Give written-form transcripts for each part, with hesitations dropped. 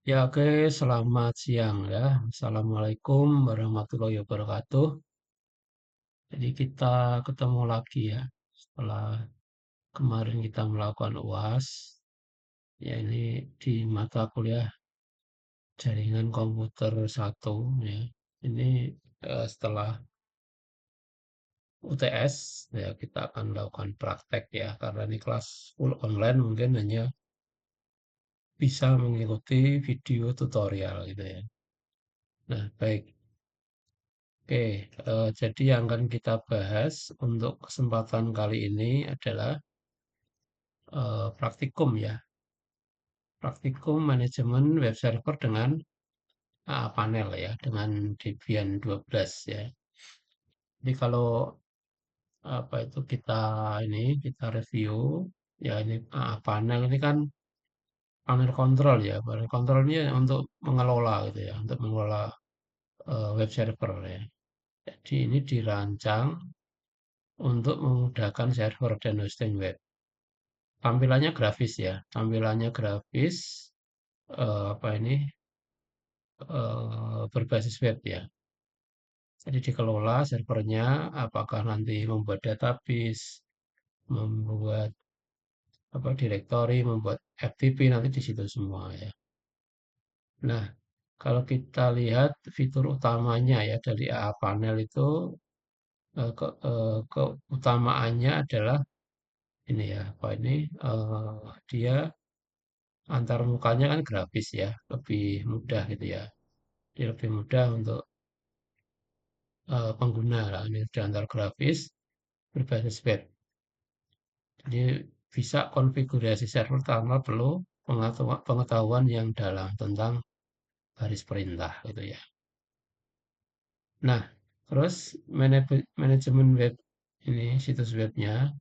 Ya, oke, selamat siang ya. Assalamualaikum warahmatullahi wabarakatuh. Jadi kita ketemu lagi ya setelah kemarin kita melakukan UAS. Ya, ini di mata kuliah jaringan komputer satu ya. Ini setelah UTS ya kita akan melakukan praktek ya karena ini kelas full online mungkin hanya bisa mengikuti video tutorial gitu ya. Nah, baik. Oke, jadi yang akan kita bahas untuk kesempatan kali ini adalah praktikum ya, praktikum manajemen web server dengan panel ya, dengan Debian 12 ya. Jadi kalau apa itu kita review ya ini panel ini kan panel kontrol ya, panel kontrol ini untuk mengelola gitu ya, untuk mengelola web server ya. Jadi ini dirancang untuk memudahkan server dan hosting web. Tampilannya grafis ya, tampilannya grafis, apa ini, berbasis web ya. Jadi dikelola servernya, apakah nanti membuat database, membuat apa direktori, membuat FTP nanti di situ semua ya. Nah, kalau kita lihat fitur utamanya ya dari AA panel itu keutamaannya adalah ini ya, apa ini, dia antar mukanya kan grafis ya, lebih mudah gitu ya. Jadi lebih mudah untuk pengguna lah. Ini sudah antar grafis berbasis web. Jadi bisa konfigurasi server tanpa perlu pengetahuan yang dalam tentang baris perintah gitu ya. Nah, terus manajemen web ini situs webnya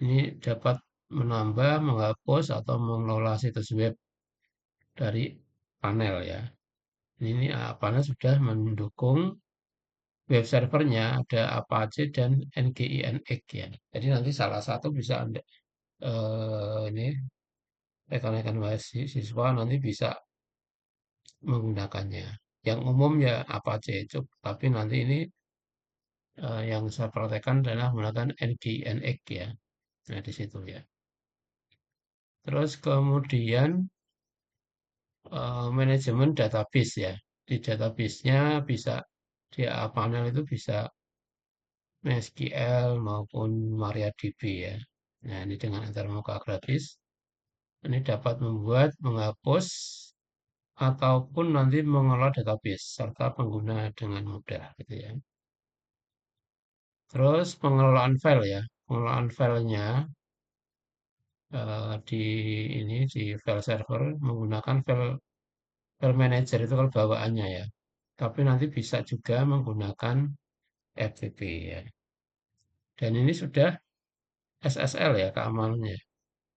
ini dapat menambah, menghapus atau mengelola situs web dari panel ya. Ini panel sudah mendukung web servernya ada Apache dan NGINX ya. Jadi nanti salah satu bisa Anda ini rekan-rekan mahasiswa nanti bisa menggunakannya. Yang umum ya Apache cukup, tapi nanti ini yang saya praktekkan adalah menggunakan NGINX ya. Nah, di situ ya. Terus kemudian manajemen database ya. Di database-nya bisa di panel itu bisa MySQL maupun MariaDB ya. Nah, ini dengan antarmuka gratis, ini dapat membuat, menghapus, ataupun nanti mengelola database serta pengguna dengan mudah gitu ya. Terus pengelolaan file ya, pengelolaan filenya di di file server menggunakan file manager itu kalau bawaannya ya. Tapi nanti bisa juga menggunakan FTP ya. Dan ini sudah SSL ya keamanannya,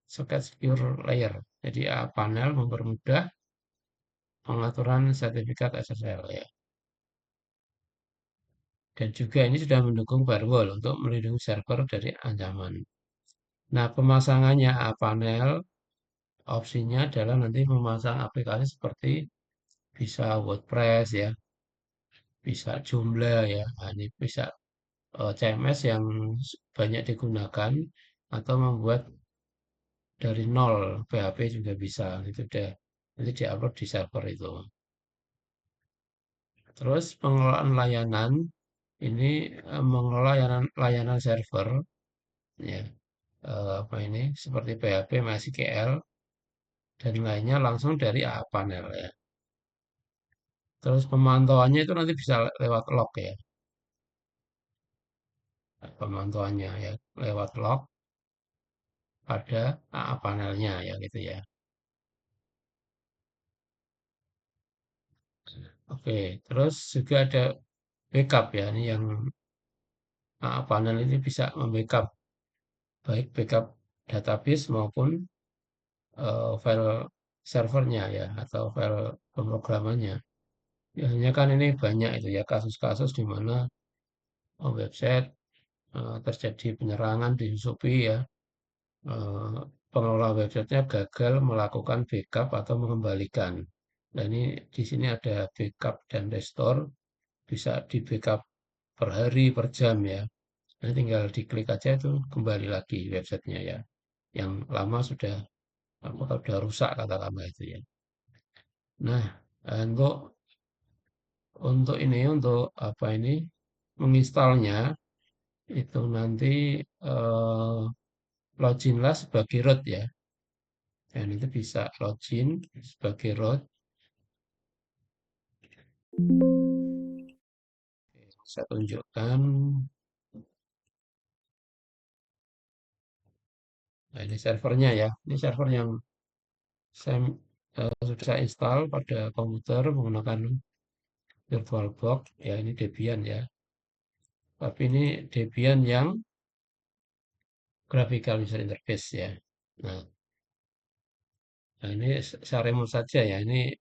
Socket Secure Layer. Jadi panel mempermudah pengaturan sertifikat SSL ya. Dan juga ini sudah mendukung firewall untuk melindungi server dari ancaman. Nah, pemasangannya panel, opsinya adalah nanti memasang aplikasi seperti bisa WordPress ya, bisa Joomla ya, nah, ini bisa CMS yang banyak digunakan atau membuat dari nol PHP juga bisa, itu deh. Nanti diupload di server itu. Terus pengelolaan layanan ini mengelola layanan server ya apa ini seperti PHP, MySQL dan lainnya langsung dari panel ya. Terus pemantauannya itu nanti bisa lewat log ya. Pemantauannya ya lewat log pada panelnya ya gitu ya. Oke, terus juga ada backup ya. Ini yang panel ini bisa membackup baik backup database maupun file servernya ya atau file pemrogramannya. Biasanya kan ini banyak itu ya kasus-kasus di mana website terjadi penyerangan disusupi ya pengelola websitenya gagal melakukan backup atau mengembalikan. Nah, ini di sini ada backup dan restore, bisa di backup per hari, per jam ya. Nah, tinggal diklik aja itu kembali lagi websitenya ya. Yang lama sudah apakah sudah rusak katakanlah itu ya. Nah, untuk ini untuk apa ini menginstalnya itu nanti eh, loginlah sebagai root ya. Dan itu bisa login sebagai root. Saya tunjukkan. Nah, ini servernya ya. Ini server yang saya sudah saya install pada komputer menggunakan VirtualBox. Ya, ini Debian ya. Tapi ini Debian yang graphical user interface ya. Nah, ini saya remote saja ya. Ini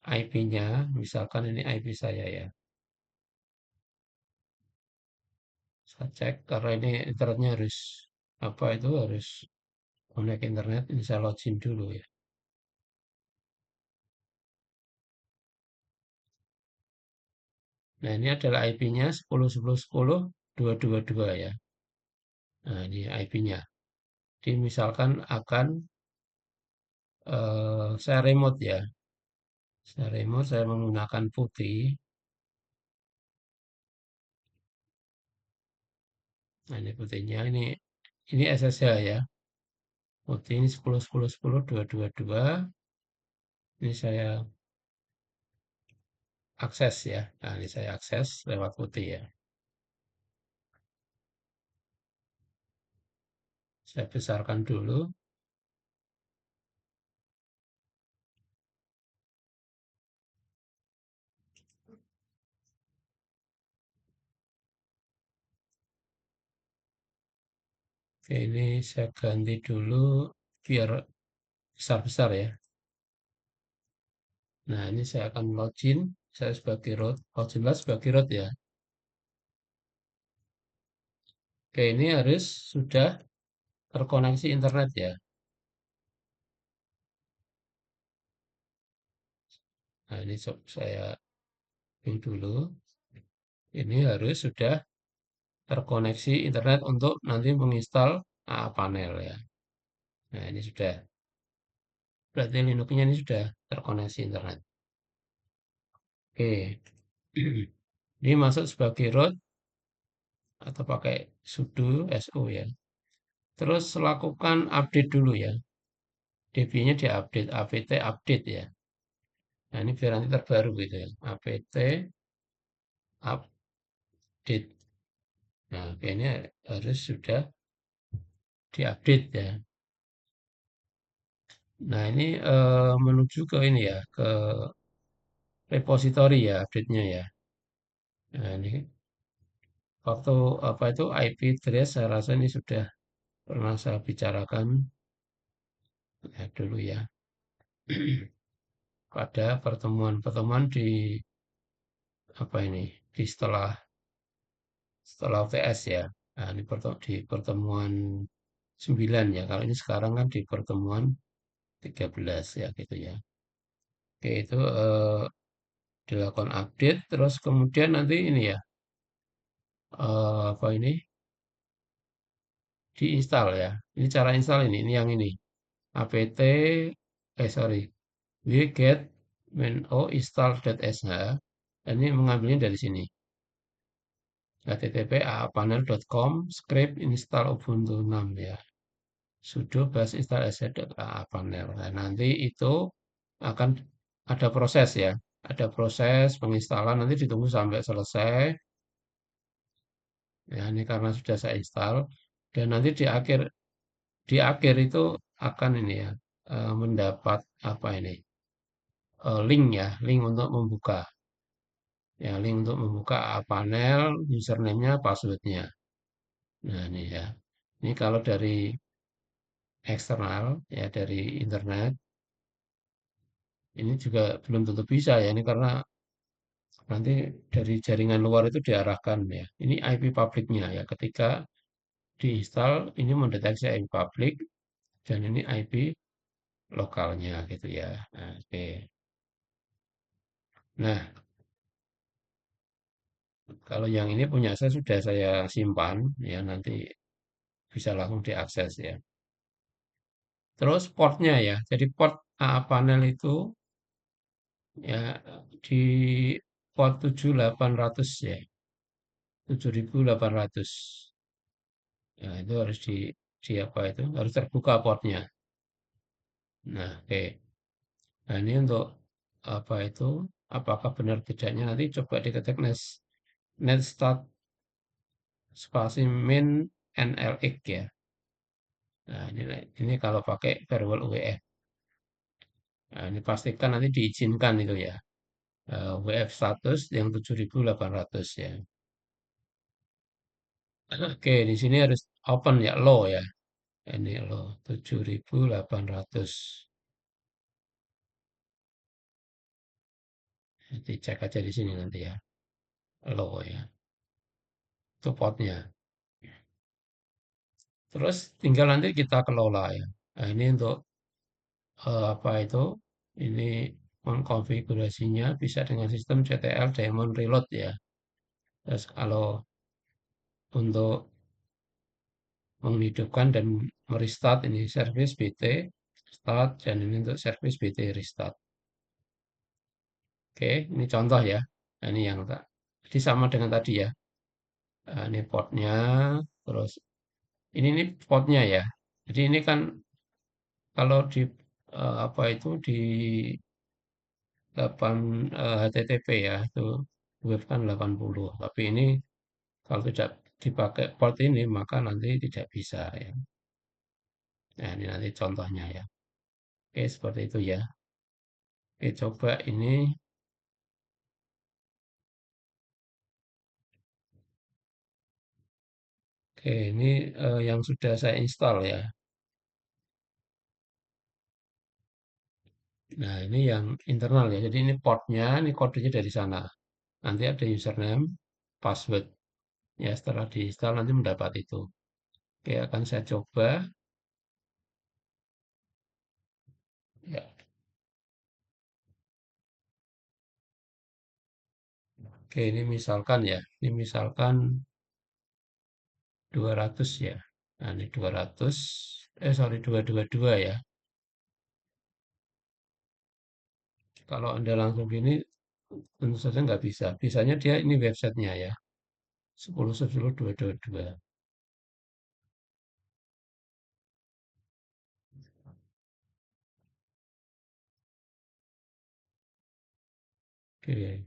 IP-nya, misalkan ini IP saya ya. Saya cek karena ini internetnya harus apa itu harus connect internet. Ini saya login dulu ya. Nah, ini adalah IP-nya 10.10.10.222 ya. Nah, ini IP-nya. Jadi misalkan akan saya remote ya. Saya remote, saya menggunakan putih. Nah, ini putihnya ini SSH ya. Putih ini 10.10.10.222. Ini saya akses ya. Nah, ini saya akses lewat putih ya. Saya besarkan dulu. Oke, ini saya ganti dulu biar besar-besar ya. Nah, ini saya akan login. Saya sebagai root. Loginlah sebagai root ya. Oke, ini harus sudah terkoneksi internet ya. Nah, ini saya pilih dulu. Ini harus sudah terkoneksi internet untuk nanti menginstal AA panel ya. Nah, ini sudah. Berarti Linux-nya ini sudah terkoneksi internet. Oke. Ini masuk sebagai root atau pakai sudo su ya. Terus lakukan update dulu ya. DB-nya diupdate, apt update ya. Nah, ini biar nanti terbaru gitu ya. Apt update. Nah, kayaknya harus sudah diupdate ya. Nah, ini menuju ke ini ya, ke repository ya update-nya ya. Nah, ini waktu apa itu IP address saya rasa ini sudah pernah saya bicarakan ya, dulu ya pada pertemuan-pertemuan di apa ini di setelah UTS ya. Nah, ini di pertemuan 9 ya. Kalau ini sekarang kan di pertemuan 13 ya gitu ya. Oke, itu dilakukan update terus kemudian nanti ini ya apa ini diinstal ya. Ini cara install ini yang ini. apt sorry wget install.sh dan ini mengambilnya dari sini http://aapanel.com script install ubuntu 6 ya sudo bash install sh.aapanel. Nah, nanti itu akan ada proses ya, ada proses penginstalan nanti ditunggu sampai selesai ya. Ini karena sudah saya install dan nanti di akhir itu akan ini ya mendapat apa ini link ya, link untuk membuka ya, link untuk membuka panel, username-nya, password-nya. Nah, ini ya. Ini kalau dari eksternal ya dari internet ini juga belum tentu bisa ya. Ini karena nanti dari jaringan luar itu diarahkan ya. Ini IP publiknya ya. Ketika diinstal ini mendeteksi IP publik dan ini IP lokalnya gitu ya. Nah, oke. Nah, kalau yang ini punya saya sudah saya simpan ya, nanti bisa langsung diakses ya. Terus portnya ya. Jadi port AA panel itu ya di port 7800 ya. 7800. Ya, itu harus di apa itu? Harus terbuka portnya. Nah, oke. Nah, ini untuk apa itu? Apakah benar tidaknya nanti coba diketik net start spasi min NLX ya. Nah, ini kalau pakai firewall UEF. Nah, ini pastikan nanti diizinkan itu ya. WF status yang 7800 ya. Oke, di sini harus open ya, low ya. Ini low 7800. Dicek aja di sini nanti ya. Low ya. Itu portnya. Terus tinggal nanti kita kelola ya. Nah, ini untuk apa itu? Ini mengkonfigurasinya bisa dengan sistem CTL Diamond Reload ya. Terus kalau untuk menghidupkan dan merestart ini service BT start dan ini untuk service BT restart. Oke, ini contoh ya. Nah, ini yang tak. Jadi sama dengan tadi ya. Nah, ini portnya, terus ini portnya ya. Jadi ini kan kalau di apa itu di 8 HTTP ya itu web kan 80. Tapi ini kalau tidak dipakai port ini maka nanti tidak bisa ya. Nah, ini nanti contohnya ya. Oke, seperti itu ya. Oke, coba ini. Oke, ini yang sudah saya install ya. Nah, ini yang internal ya. Jadi ini portnya, ini kodenya dari sana. Nanti ada username, password. Ya, setelah diinstal nanti mendapat itu. Oke, akan saya coba. Ya, oke, ini misalkan ya. Ini misalkan 200 ya. Nah, ini 200. Sorry, 222 ya. Kalau Anda langsung gini, tentu saja nggak bisa. Bisanya dia ini websitenya ya. 10.10.222. Oke.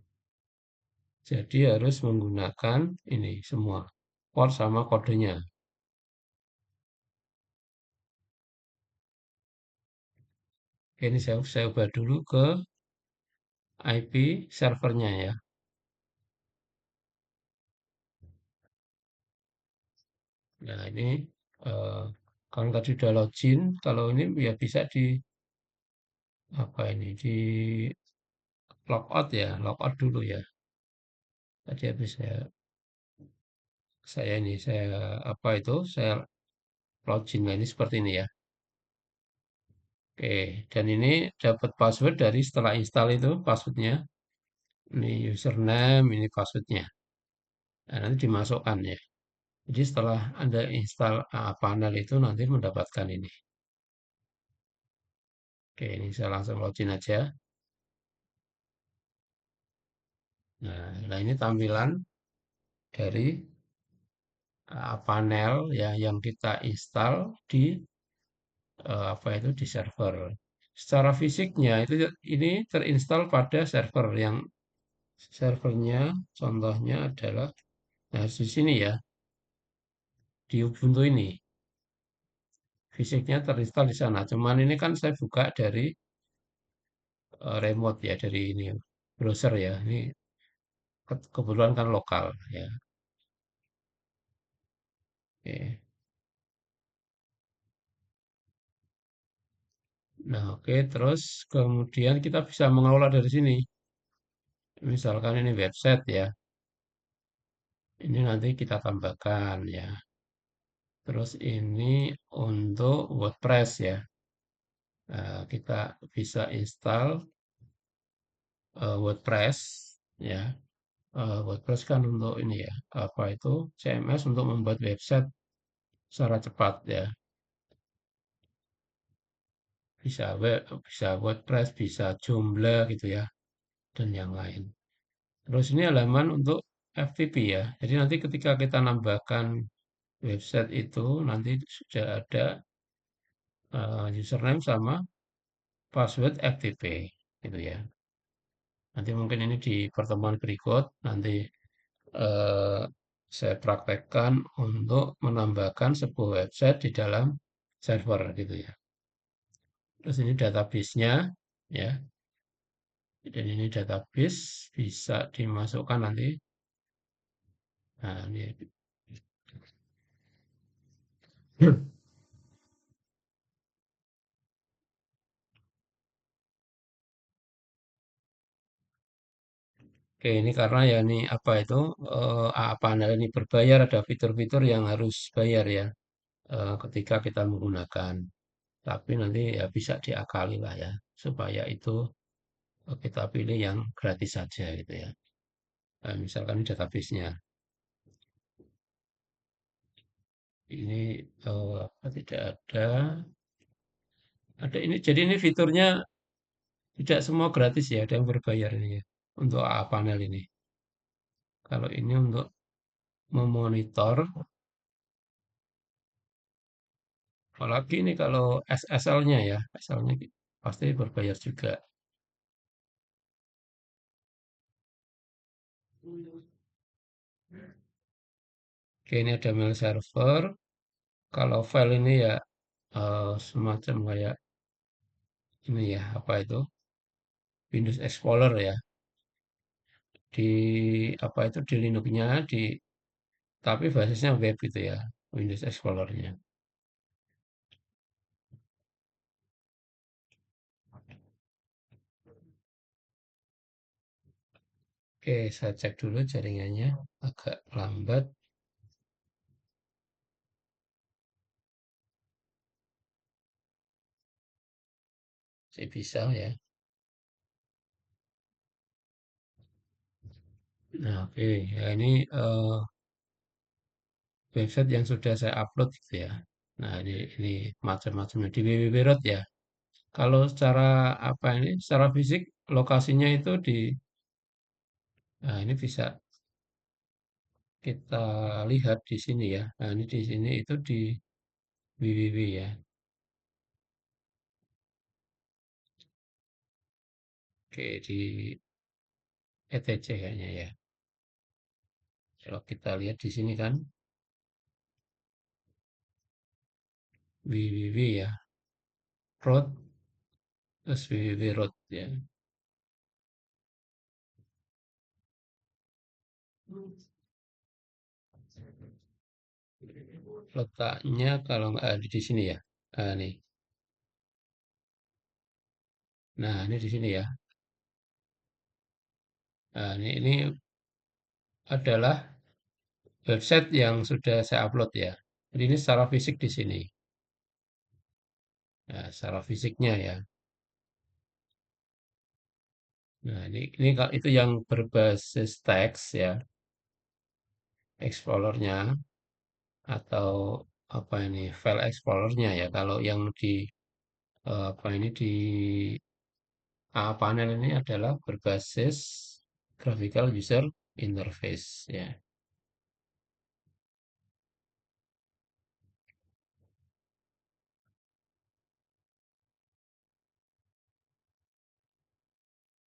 Jadi harus menggunakan ini semua port sama kodenya. Ini saya ubah dulu ke IP servernya ya. Nah ini eh, kalau tadi udah login, kalau ini ya bisa di apa ini di logout ya, logout dulu ya. Tadi habis saya ini saya apa itu saya login. Nah ini seperti ini ya. Oke, dan ini dapat password dari setelah install itu passwordnya. Ini username, ini passwordnya. Nah, nanti dimasukkan ya. Jadi setelah Anda install panel itu nanti mendapatkan ini. Oke, ini saya langsung login aja. Nah ini tampilan dari panel ya yang kita install di apa itu di server. Secara fisiknya itu ini terinstall pada server yang servernya contohnya adalah nah di sini ya di Ubuntu ini fisiknya terinstall di sana. Cuman ini kan saya buka dari remote ya dari ini browser ya. Ini kebetulan kan lokal ya. Oke. Nah, oke, terus kemudian kita bisa mengelola dari sini. Misalkan ini website ya. Ini nanti kita tambahkan ya. Terus ini untuk WordPress ya. Kita bisa install WordPress, ya. WordPress kan untuk ini ya, apa itu, CMS untuk membuat website secara cepat ya. Bisa WordPress, bisa Joomla gitu ya, dan yang lain. Terus ini halaman untuk FTP ya. Jadi nanti ketika kita nambahkan website itu, nanti sudah ada username sama password FTP gitu ya. Nanti mungkin ini di pertemuan berikut, nanti eh, saya praktekkan untuk menambahkan sebuah website di dalam server gitu ya. Terus ini database-nya ya. Dan ini database bisa dimasukkan nanti. Nah, ini. Oke, ini karena ya ini apa itu panel ini berbayar, ada fitur-fitur yang harus bayar ya ketika kita menggunakan. Tapi nanti ya bisa diakali lah ya supaya itu kita pilih yang gratis saja gitu ya. Misalkan ini database-nya. Ini apa tidak ada? Ada ini. Jadi ini fiturnya tidak semua gratis ya, ada yang berbayar ini ya untuk AA panel ini. Kalau ini untuk memonitor, apalagi ini kalau SSL-nya ya, SSL-nya pasti berbayar juga. Oke, ini ada mail server. Kalau file ini ya semacam kayak ini ya, apa itu? Windows Explorer ya. Di apa itu di Linux-nya di tapi basisnya web gitu ya, Windows Explorer-nya. Oke, saya cek dulu jaringannya agak lambat, sih bisa ya. Nah, oke, ya ini website yang sudah saya upload gitu ya. Nah, ini macam-macamnya di www.road ya. Kalau secara apa ini, secara fisik lokasinya itu di, nah ini bisa kita lihat di sini ya. Nah, ini di sini itu di www ya. Oke, di ETC kayaknya ya. Kalau kita lihat di sini kan www ya, road terus www road ya. Letaknya kalau nggak ada di sini ya. Nah, nih. Nah, ini di sini ya. Nah, ini adalah website yang sudah saya upload ya. Jadi ini secara fisik di sini. Nah, secara fisiknya ya. Nah, ini itu yang berbasis teks ya, Explorer-nya atau apa ini file Explorer-nya ya. Kalau yang di apa ini di A panel ini adalah berbasis graphical user interface ya.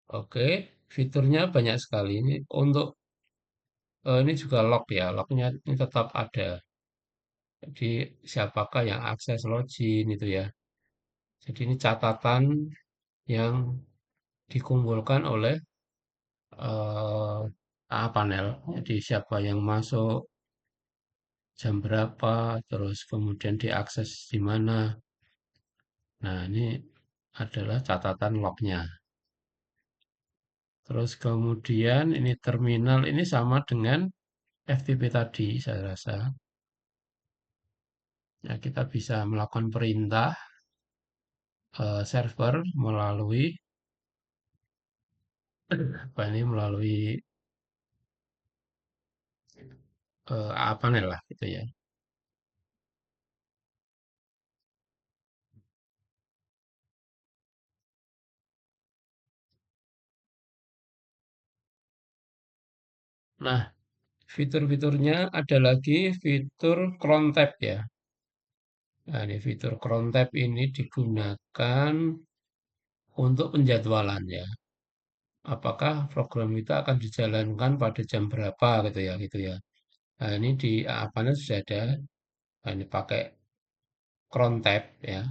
Oke, fiturnya banyak sekali. Ini untuk ini juga log ya, lognya ini tetap ada. Jadi siapakah yang akses login itu ya. Jadi ini catatan yang dikumpulkan oleh panel. Jadi siapa yang masuk, jam berapa, terus kemudian diakses di mana. Nah, ini adalah catatan lognya. Terus kemudian ini terminal ini sama dengan FTP tadi saya rasa. Ya, kita bisa melakukan perintah server melalui apa ini melalui panel lah gitu ya. Nah, fitur-fiturnya ada lagi fitur cron tab ya. Nah, ini fitur cron tab ini digunakan untuk penjadwalan ya. Apakah program kita akan dijalankan pada jam berapa gitu ya. Nah, ini di panel sudah ada. Nah, ini pakai cron tab ya.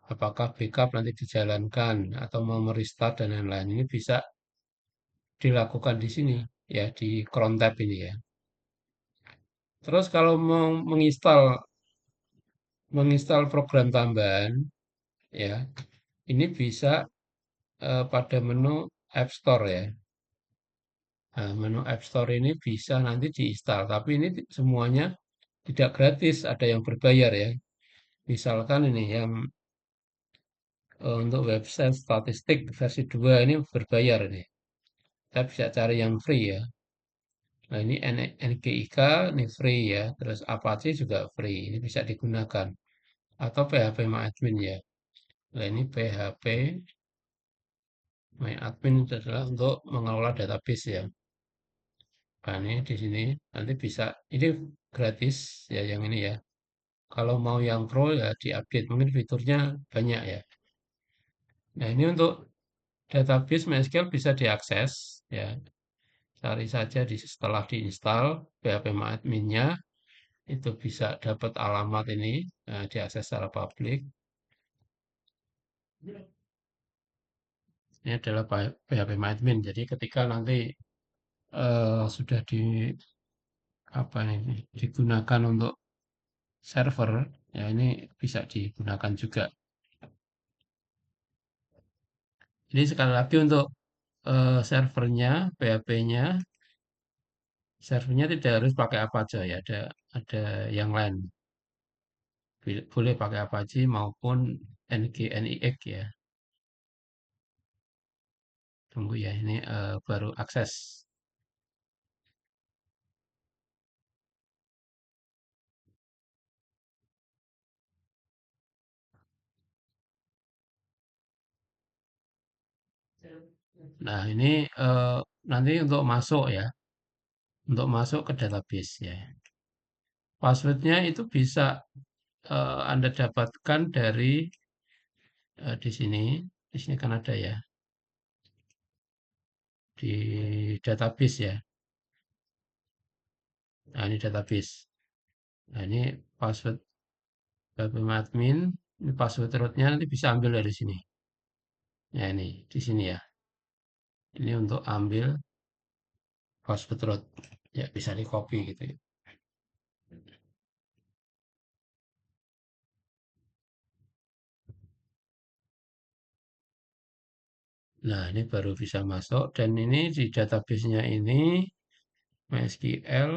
Apakah backup nanti dijalankan atau mau merestart dan lain-lain ini bisa dilakukan di sini ya di cron tab ini ya. Terus kalau mau menginstal program tambahan ya, ini bisa pada menu App Store ya. Nah, menu App Store ini bisa nanti diinstal, tapi ini semuanya tidak gratis, ada yang berbayar ya. Misalkan ini yang untuk website statistik versi 2 ini berbayar ini. Kita bisa cari yang free ya. Nah, ini NGIK ini free ya, terus Apache juga free, ini bisa digunakan. Atau PHP MyAdmin ya. Nah, ini PHP MyAdmin itu adalah untuk mengelola database ya. Nah, ini di sini nanti bisa, ini gratis ya yang ini ya. Kalau mau yang pro ya diupdate, mungkin fiturnya banyak ya. Nah, ini untuk database MySQL bisa diakses ya. Cari saja setelah diinstal php-adminnya itu bisa dapat alamat ini diakses secara publik. Ini adalah php-admin. Jadi ketika nanti sudah apa ini digunakan untuk server, ya ini bisa digunakan juga. Jadi sekali lagi untuk servernya, PHP-nya, servernya tidak harus pakai apa aja ya, ada yang lain. Boleh pakai Apache maupun NGNIX ya. Tunggu ya, ini baru akses. Nah, ini nanti untuk masuk ya, untuk masuk ke database ya. Passwordnya itu bisa Anda dapatkan dari di sini kan ada ya, di database ya. Nah, ini database. Nah, ini password admin, ini password rootnya nanti bisa ambil dari sini. Ya, ini di sini ya. Ini untuk ambil password root. Ya, bisa di copy gitu ya. Nah, ini baru bisa masuk dan ini di database-nya ini MySQL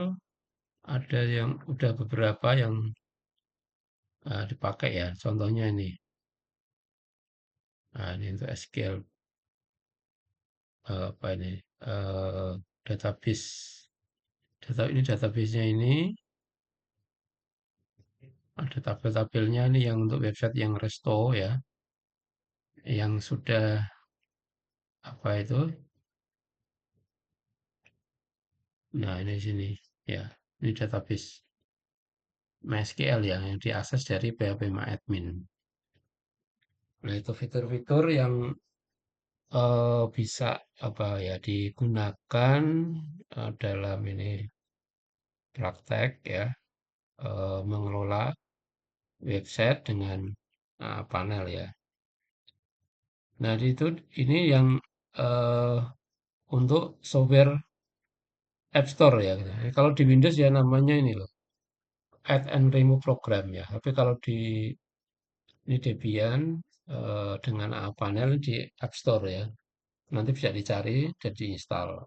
ada yang udah beberapa yang dipakai ya. Contohnya ini. Nah, ini untuk SQL apa ini? Database. Ini database-nya ini ada tabel-tabelnya ini yang untuk website yang resto ya, yang sudah apa itu? Nah, ini di sini ya. Ini database MySQL ya yang diakses dari php-admin. Nah, itu fitur-fitur yang bisa apa ya digunakan dalam ini praktek ya mengelola website dengan panel ya. Nah itu ini yang eh, untuk software App Store ya. Gitu. Kalau di Windows ya namanya ini loh Add and Remove Program ya. Tapi kalau di ini Debian dengan panel di App Store ya. Nanti bisa dicari dan diinstal.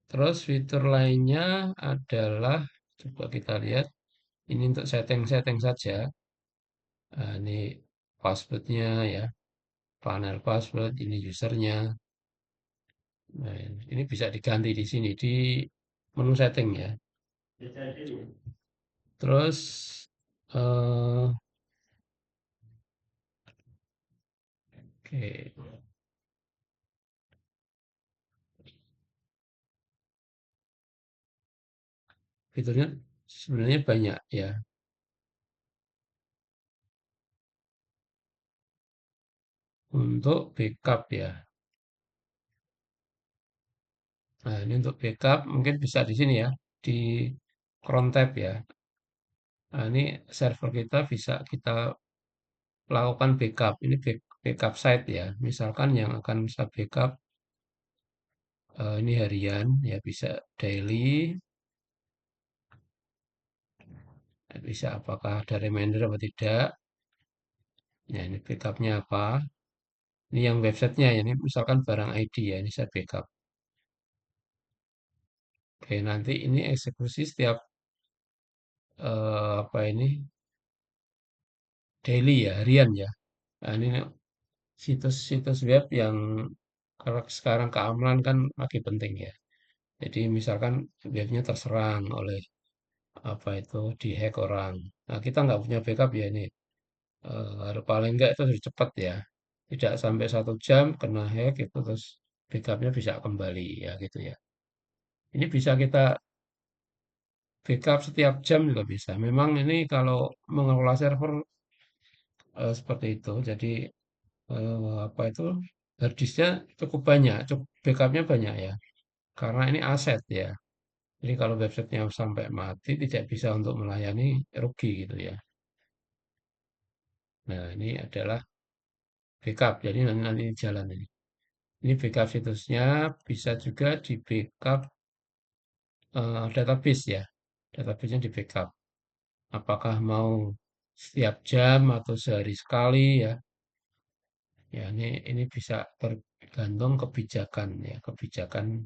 Terus fitur lainnya adalah coba kita lihat ini untuk setting-setting saja. Ini passwordnya ya, panel password, ini usernya. Nah, ini bisa diganti di sini di menu setting ya. Terus eh, oke, fiturnya sebenarnya banyak ya untuk backup ya. Nah, ini untuk backup mungkin bisa di sini ya, di cron tab ya. Nah, ini server kita bisa kita lakukan backup. Ini backup site ya. Misalkan yang akan saya backup ini harian ya bisa daily, bisa apakah ada reminder atau tidak. Ya, ini backupnya apa? Ini yang websitenya ya. Ini misalkan barang ID ya. Ini saya backup. Oke, nanti ini eksekusi setiap apa ini daily ya, harian ya. Nah, ini situs-situs web yang kalau sekarang keamanan kan lagi penting ya. Jadi misalkan webnya terserang oleh apa itu dihack orang. Nah, kita nggak punya backup ya ini. Paling nggak itu harus cepat ya. Tidak sampai 1 jam kena hack itu terus backupnya bisa kembali ya gitu ya. Ini bisa kita backup setiap jam juga bisa. Memang ini kalau mengelola server seperti itu. Jadi apa itu harddisknya cukup banyak, cukup backupnya banyak ya. Karena ini aset ya. Jadi kalau websitenya sampai mati tidak bisa untuk melayani rugi gitu ya. Nah ini adalah backup. Jadi nanti, nanti jalan ini. Ini backup situsnya bisa juga di backup database ya. Databasenya di backup. Apakah mau setiap jam atau sehari sekali ya. Ya ini bisa tergantung kebijakan ya, kebijakan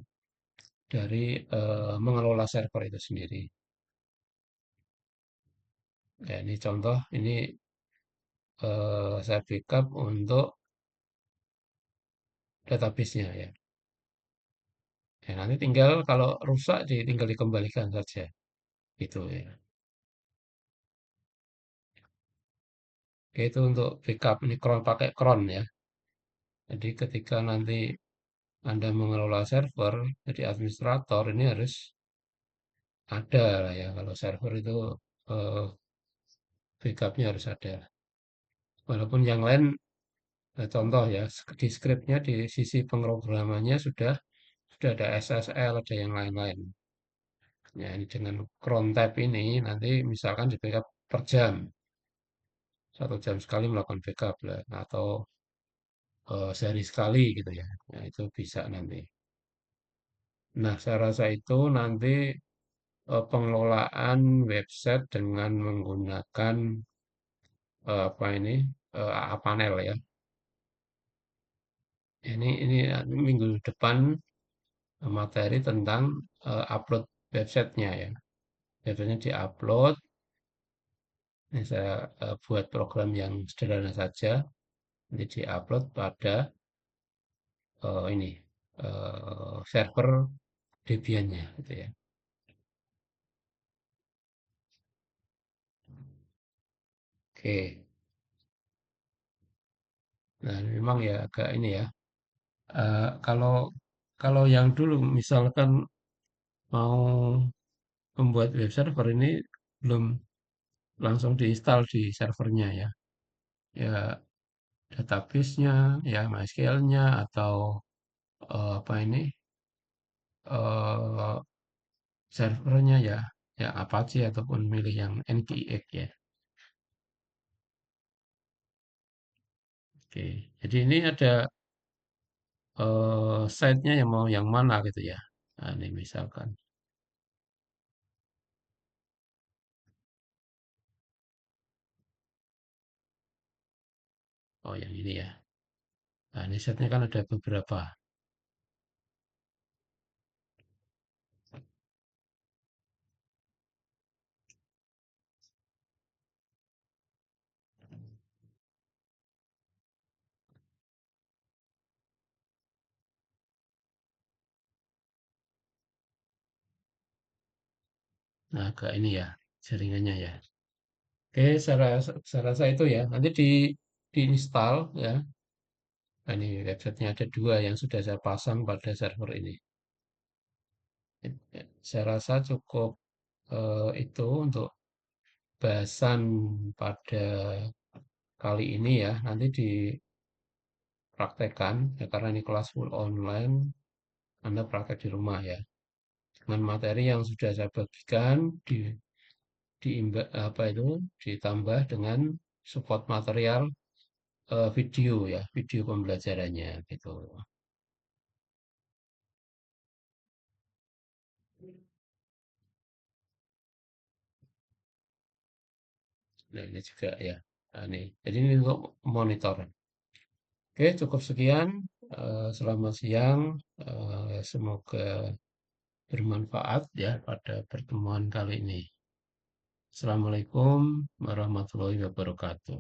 dari mengelola server itu sendiri. Ya, ini contoh, ini saya backup untuk database-nya ya. Ya, nanti tinggal kalau rusak tinggal dikembalikan saja. Gitu ya. Oke, itu untuk backup ini pakai cron ya. Jadi ketika nanti Anda mengelola server, jadi administrator ini harus ada lah ya. Kalau server itu eh, backupnya harus ada. Walaupun yang lain, contoh ya, di scriptnya di sisi pemrogramannya sudah ada SSL, ada yang lain-lain. Ya, ini dengan cron tab ini nanti misalkan di backup per jam, 1 jam sekali melakukan backup lah, atau sehari sekali gitu ya. Nah, itu bisa nanti. Nah, saya rasa itu nanti pengelolaan website dengan menggunakan apa ini panel ya. Ini minggu depan materi tentang upload websitenya ya. Websitenya diupload. Ini saya buat program yang sederhana saja. Nanti diupload pada ini server Debian-nya gitu ya. Oke. Nah, memang ya agak ini ya. Kalau kalau yang dulu misalkan mau membuat web server ini belum langsung diinstal di servernya ya. Ya database-nya, ya MySQL-nya atau apa ini eh servernya ya, ya Apache ataupun milih yang NGX ya. Oke. Jadi ini ada site-nya yang mau yang mana gitu ya. Nah, ini misalkan. Oh, yang ini ya. Nah, ini site-nya kan ada beberapa. Nah, agak ini ya jaringannya ya. Oke, saya rasa itu ya. Nanti diinstal ya. Nah, ini websitenya ada dua yang sudah saya pasang pada server ini. Saya rasa cukup itu untuk bahasan pada kali ini ya. Nanti dipraktekkan ya karena ini kelas full online. Anda praktek di rumah ya. Dengan materi yang sudah saya bagikan apa itu ditambah dengan support material video ya, video pembelajarannya gitu. Nah, ini juga ya. Nah, ini. Jadi ini untuk monitor. Oke, cukup sekian. Selamat siang. Semoga bermanfaat ya pada pertemuan kali ini. Assalamualaikum warahmatullahi wabarakatuh.